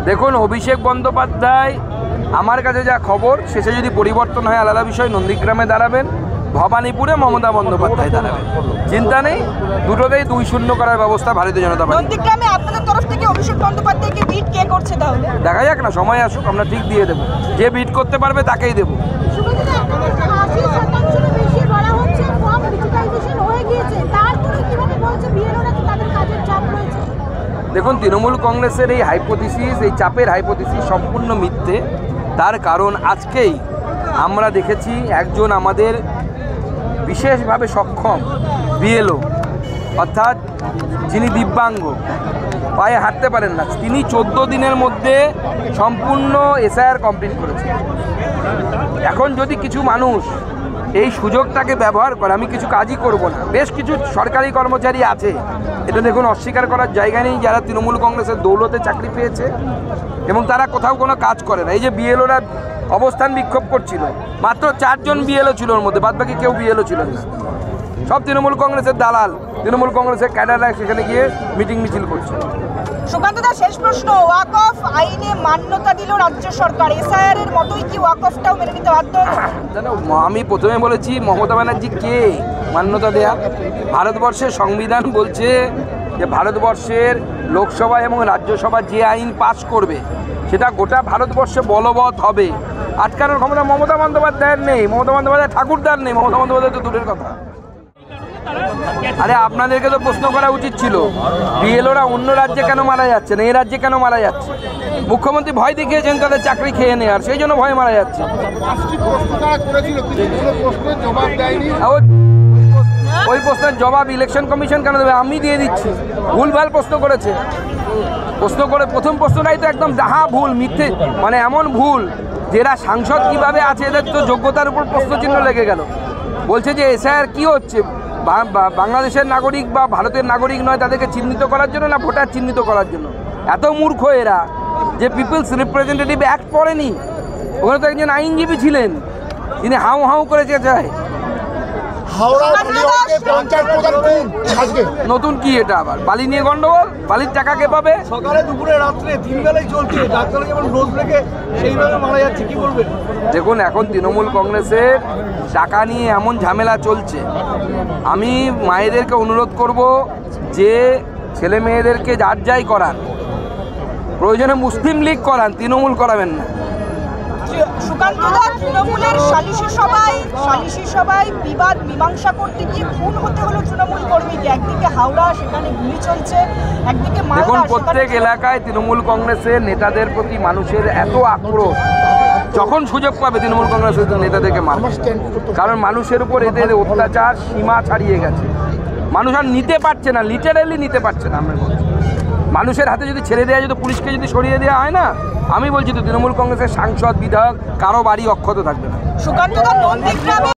দেখুন, অভিষেক বন্দ্যোপাধ্যায় আমার কাছে যা খবর, শেষে যদি পরিবর্তন হয় আলাদা বিষয়, নন্দীগ্রামে দাঁড়াবেন, ভবানীপুরে মমতা বন্দ্যোপাধ্যায় দাঁড়াবেন। চিন্তা নেই, দুটোতেই 2-0 করার ব্যবস্থা ভারতীয় জনতা পার্টি। নন্দীগ্রামে আপনাদের তরফ থেকে অভিষেক বন্দ্যোপাধ্যায়কে বিট কে করছে তাহলে? দেখা যাক না, সময় আসুক, আমরা ঠিক দিয়ে দেবো। যে বিট করতে পারবে তাকেই দেবো। দেখুন, তৃণমূল কংগ্রেসের এই হাইপোথিসিস, এই চাপের হাইপোথিসিস সম্পূর্ণ মিথ্যে। তার কারণ আজকেই আমরা দেখেছি একজন আমাদের বিশেষভাবে সক্ষম বিএলও, অর্থাৎ যিনি দিব্যাঙ্গ, পায়ে হাঁটতে পারেন না, তিনি 14 দিনের মধ্যে সম্পূর্ণ এসআইআর কমপ্লিট করেছেন। এখন যদি কিছু মানুষ এই সুযোগটাকে ব্যবহার করে, আমি কিছু কাজই করব না, বেশ কিছু সরকারি কর্মচারী আছে, এটা দেখুন অস্বীকার করার জায়গা নেই, যারা তৃণমূল কংগ্রেসের দৌলতে চাকরি পেয়েছে এবং তারা কোথাও কোনো কাজ করে না। এই যে বিএলওরা অবস্থান বিক্ষোভ করছিল, মাত্র 4 জন বিএলও ছিল ওর মধ্যে, বাদবাকি কেউ বিএলও ছিল না, সব তৃণমূল কংগ্রেসের দালাল, তৃণমূল কংগ্রেসের ক্যাডাররা সেখানে গিয়ে মিটিং মিছিল করছে। সুকান্ত দা, শেষ প্রশ্ন, ওয়াকফ আইনে মান্যতা দিল রাজ্য সরকার, এসআইআর এর মতোই কি ওয়াকফটাও মেনে নিতে বাধ্য হবে? আমি প্রথমে বলেছি, মমতা ব্যানার্জি কে মান্যতা দেয়া? ভারতবর্ষের সংবিধান বলছে যে ভারতবর্ষের লোকসভা এবং রাজ্যসভা যে আইন পাস করবে সেটা গোটা ভারতবর্ষে বলবৎ হবে। আটকানোর ক্ষমতা মমতা বন্দ্যোপাধ্যায়ের নেই, মমতা বন্দ্যোপাধ্যায় ঠাকুরদার নেই, মমতা বন্দ্যোপাধ্যায় তো দূরের কথা। আরে আপনাদেরকে তো প্রশ্ন করা উচিত ছিল, বিএলওরা অন্য রাজ্যে কেন মারা যাচ্ছে না, এই রাজ্যে কেন মারা যাচ্ছে? মুখ্যমন্ত্রী ভয় দেখিয়েছেন তাদের চাকরি খেয়ে নেওয়ার, সেই জন্য ভয় মারা যাচ্ছে। ওই প্রশ্নের জবাব ইলেকশন কমিশন কেন দেবে? আমি দিয়ে দিচ্ছি। ভুলভাল প্রশ্ন করেছে, প্রশ্ন করে প্রথম প্রশ্নটাই তো একদম ডাহা ভুল, মিথ্যে, মানে এমন ভুল, যেরা সাংসদ কিভাবে আছে এদের তো যোগ্যতার উপর প্রশ্নচিহ্ন লেগে গেল। বলছে যে এসআইআর কি হচ্ছে, বাংলাদেশের নাগরিক বা ভারতের নাগরিক নয় তাদেরকে চিহ্নিত করার জন্য, না ভোটার চিহ্নিত করার জন্য? এত মূর্খ এরা যে পিপলস রিপ্রেজেন্টেটিভ অ্যাক্ট পড়েনি। ওখানে তো একজন আইনজীবী ছিলেন, তিনি হাউ হাউ করে চেঁচায়। নতুন কি এটা আবার? বালি নিয়ে গন্ডগোল, বালির টাকা কে পাবে? সকালে দুপুরে রাত্রে 3 বেলাই চলছে, ডাক্তার যেমন ডোজ রেখে সেইভাবে মারা যাচ্ছে, কি বলবেন? দেখুন, এখন তৃণমূল কংগ্রেসের টাকা নিয়ে এমন ঝামেলা চলছে, আমি মায়েদেরকে অনুরোধ করব যে ছেলে মেয়েদেরকে যার যাই করান, প্রয়োজনে মুসলিম লীগ করান, তৃণমূল করাবেন না। সুকান্ত দা, তৃণমূলের সালিশি সভায় বিবাদ মীমাংসা করতে গিয়ে খুন হতে হলো তৃণমূল কর্মীকে। একদিকে হাওড়া, সেখানে গুলি চলছে, একদিকে দেখুন, প্রত্যেক এলাকায় তৃণমূল কংগ্রেসের নেতাদের প্রতি মানুষের এত আক্রোশ, যখন সুযোগ পাবে তৃণমূল কংগ্রেসের নেতাদেরকে মারবে, কারণ মানুষের উপর এদের অত্যাচার সীমা ছাড়িয়ে গেছে। মানুষ আর নিতে পারছে না, লিটারেলি নিতে পারছে না। আমরা বলছি, মানুষের হাতে যদি ছেড়ে দেওয়া যেত, পুলিশকে যদি সরিয়ে দেওয়া হয় না, আমি বলছি তো তৃণমূল কংগ্রেসের সাংসদ বিধায়ক কারো বাড়ি অক্ষত থাকবে না। সুকান্ত দা,